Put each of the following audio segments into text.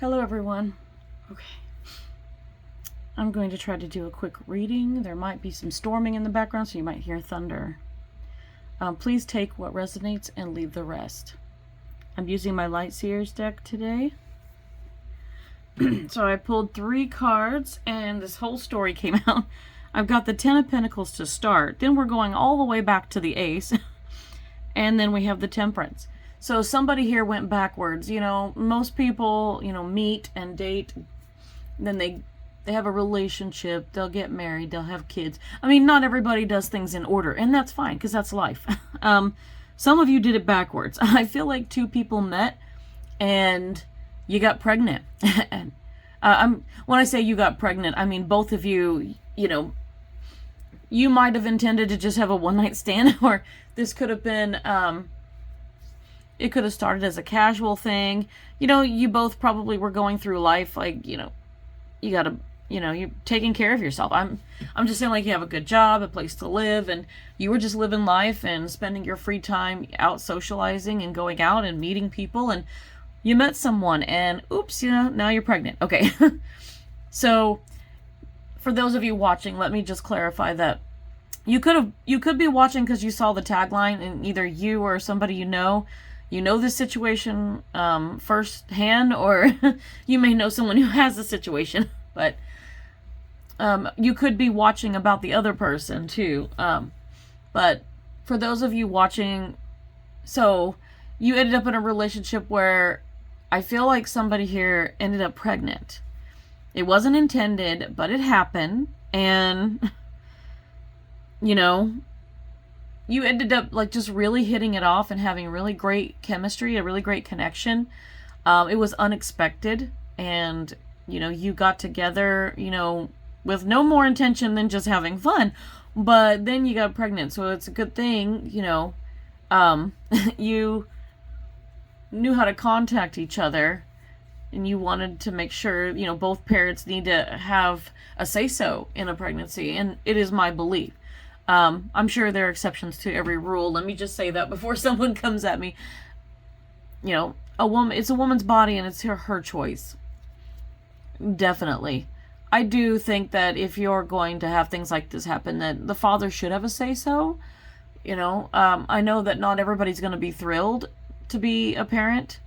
Hello everyone. Okay. I'm going to try to do a quick reading. There might be some storming in the background, so you might hear thunder. Please take what resonates and leave the rest. I'm using my Lightseers deck today. So I pulled 3 cards and this whole story came out. I've got the 10 of Pentacles to start. Then we're going all the way back to the Ace. And then we have the Temperance. So somebody here went backwards. You know, most people, meet and date. Then they have a relationship. They'll get married. They'll have kids. I mean, not everybody does things in order. And that's fine, because that's life. Some of you did it backwards. I feel like 2 people met and you got pregnant. And when I say you got pregnant, I mean both of you, you might have intended to just have a one-night stand, or this could have been, it could have started as a casual thing. You both probably were going through life, like, you gotta, you're taking care of yourself. I'm just saying, like, you have a good job, a place to live, and you were just living life and spending your free time out socializing and going out and meeting people, and you met someone, and oops, now you're pregnant. Okay. So for those of you watching, let me just clarify that you could be watching because you saw the tagline, and either you or somebody you know this situation firsthand, or you may know someone who has the situation, but you could be watching about the other person too. But for those of you watching, so you ended up in a relationship where I feel like somebody here ended up pregnant. It wasn't intended, but it happened, and you ended up like just really hitting it off and having really great chemistry, a really great connection. It was unexpected, and you got together, with no more intention than just having fun, but then you got pregnant. So it's a good thing, you knew how to contact each other, and you wanted to make sure, both parents need to have a say-so in a pregnancy, and it is my belief. I'm sure there are exceptions to every rule. Let me just say that before someone comes at me. It's a woman's body, and it's her choice. Definitely. I do think that if you're going to have things like this happen, that the father should have a say-so. I know that not everybody's going to be thrilled to be a parent.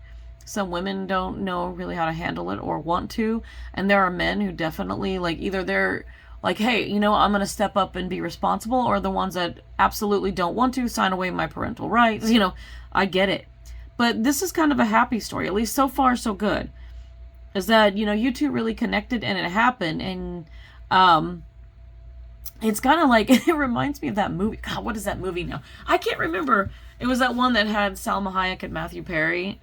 Some women don't know really how to handle it or want to. And there are men who definitely, like, either they're like, hey, I'm going to step up and be responsible, or the ones that absolutely don't want to sign away my parental rights. I get it. But this is kind of a happy story, at least so far so good. Is that, you two really connected and it happened. And it's kind of like, it reminds me of that movie. God, what is that movie now? I can't remember. It was that one that had Salma Hayek and Matthew Perry.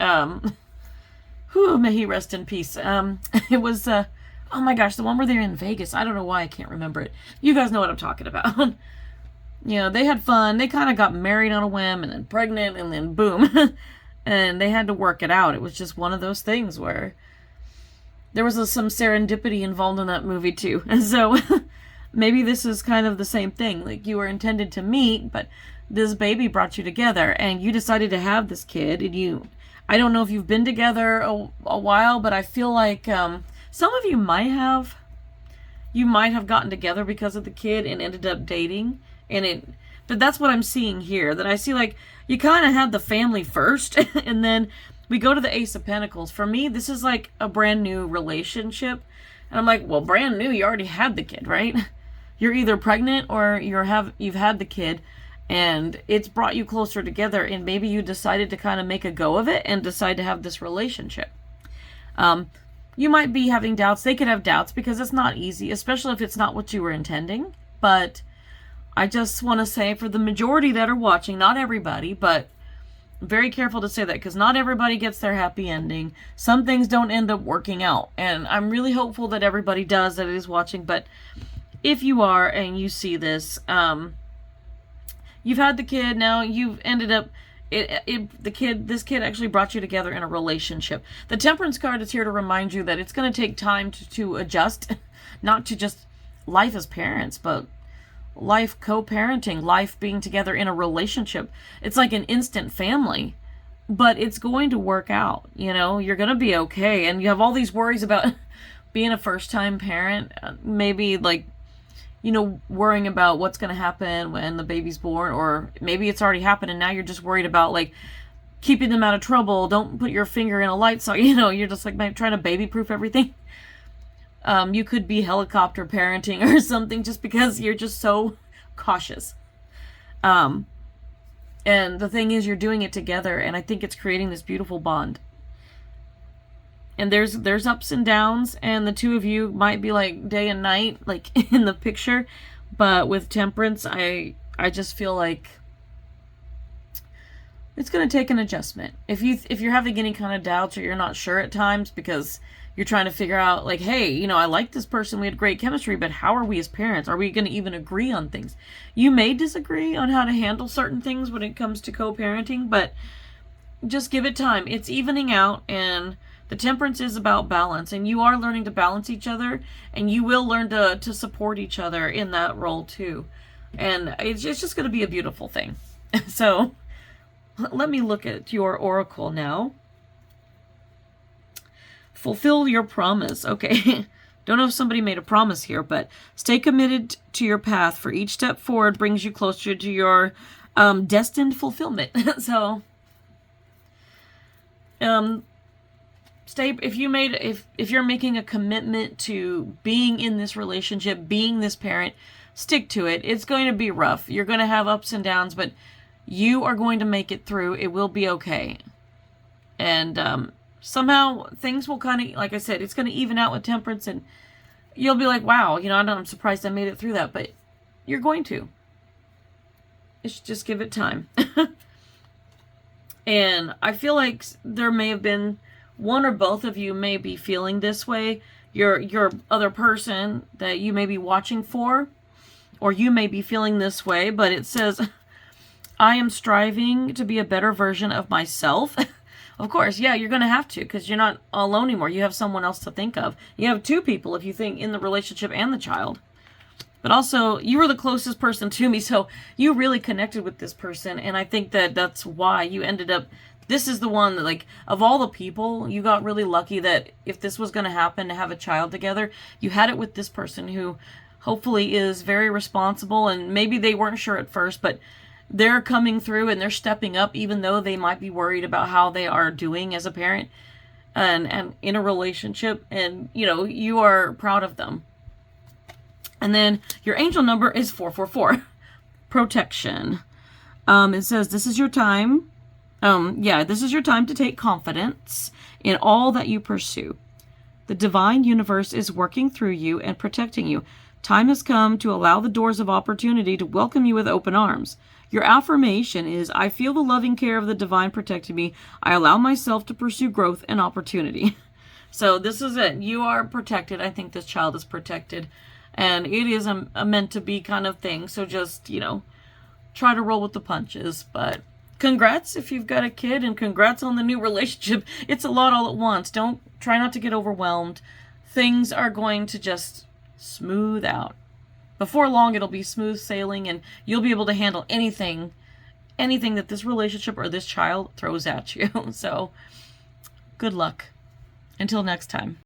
Whew, may he rest in peace. It was, oh my gosh, the one where they're in Vegas. I don't know why I can't remember it. You guys know what I'm talking about. They had fun. They kind of got married on a whim, and then pregnant, and then boom. And they had to work it out. It was just one of those things where there was some serendipity involved in that movie too. And so maybe this is kind of the same thing. Like, you were intended to meet, but this baby brought you together, and you decided to have this kid. And I don't know if you've been together a while, but I feel like some of you might have gotten together because of the kid and ended up dating. But that's what I'm seeing here, that I see, like, you kind of had the family first, and then we go to the Ace of Pentacles. For me, this is like a brand new relationship. And I'm like, well, brand new, you already had the kid, right? You're either pregnant or you've had the kid, and it's brought you closer together, and maybe you decided to kind of make a go of it and decide to have this relationship. You might be having doubts. They could have doubts because it's not easy, especially if it's not what you were intending. But I just want to say, for the majority that are watching, not everybody, but very careful to say that, because not everybody gets their happy ending. Some things don't end up working out, and I'm really hopeful that everybody does that is watching. But if you are and you see this, you've had the kid, now you've ended up, this kid actually brought you together in a relationship. The Temperance card is here to remind you that it's going to take time to adjust, not to just life as parents, but life co-parenting, life being together in a relationship. It's like an instant family. but it's going to work out. You know, you're going to be okay. And you have all these worries about being a first-time parent, maybe like, you know, worrying about what's going to happen when the baby's born, or maybe it's already happened and now you're just worried about like keeping them out of trouble. Don't put your finger in a light socket. You know, you're just like trying to baby-proof everything. You could be helicopter parenting or something just because you're just so cautious. And the thing is, you're doing it together, and I think it's creating this beautiful bond. And there's ups and downs, and the two of you might be like day and night, like in the picture. But with Temperance, I just feel like it's going to take an adjustment. If you're having any kind of doubts, or you're not sure at times because you're trying to figure out like, hey, you know, I like this person, we had great chemistry, but how are we as parents? Are we going to even agree on things? You may disagree on how to handle certain things when it comes to co-parenting, but just give it time. It's evening out, and the Temperance is about balance, and you are learning to balance each other, and you will learn to support each other in that role too. And it's just going to be a beautiful thing. So let me look at your oracle now. Fulfill your promise. Okay. Don't know if somebody made a promise here, but stay committed to your path, for each step forward brings you closer to your destined fulfillment. So if you're making a commitment to being in this relationship, being this parent, stick to it. It's going to be rough. You're going to have ups and downs, but you are going to make it through. It will be okay. And somehow things will kind of, like I said, it's going to even out with Temperance, and you'll be like, wow, you know, I'm surprised I made it through that, but you're going to. It's just give it time. And I feel like there may have been one or both of you may be feeling this way. Your other person that you may be watching for, or you may be feeling this way, but it says, I am striving to be a better version of myself. Of course, yeah, you're going to have to, because you're not alone anymore. You have someone else to think of. You have two people, if you think, in the relationship and the child. But also, you were the closest person to me, so you really connected with this person, and I think that that's why you ended up, this is the one that, like, of all the people, you got really lucky that if this was going to happen, to have a child together, you had it with this person who hopefully is very responsible, and maybe they weren't sure at first, but they're coming through and they're stepping up, even though they might be worried about how they are doing as a parent and in a relationship, and, you know, you are proud of them. And then your angel number is 444. Protection. It says, this is your time. This is your time to take confidence in all that you pursue. The divine universe is working through you and protecting you. Time has come to allow the doors of opportunity to welcome you with open arms. Your affirmation is, I feel the loving care of the divine protecting me. I allow myself to pursue growth and opportunity. So this is it. You are protected. I think this child is protected. And it is a meant to be kind of thing. So just, you know, try to roll with the punches. But congrats if you've got a kid, and congrats on the new relationship. It's a lot all at once. Try not to get overwhelmed. Things are going to just smooth out. Before long, it'll be smooth sailing, and you'll be able to handle anything that this relationship or this child throws at you. So good luck. Until next time.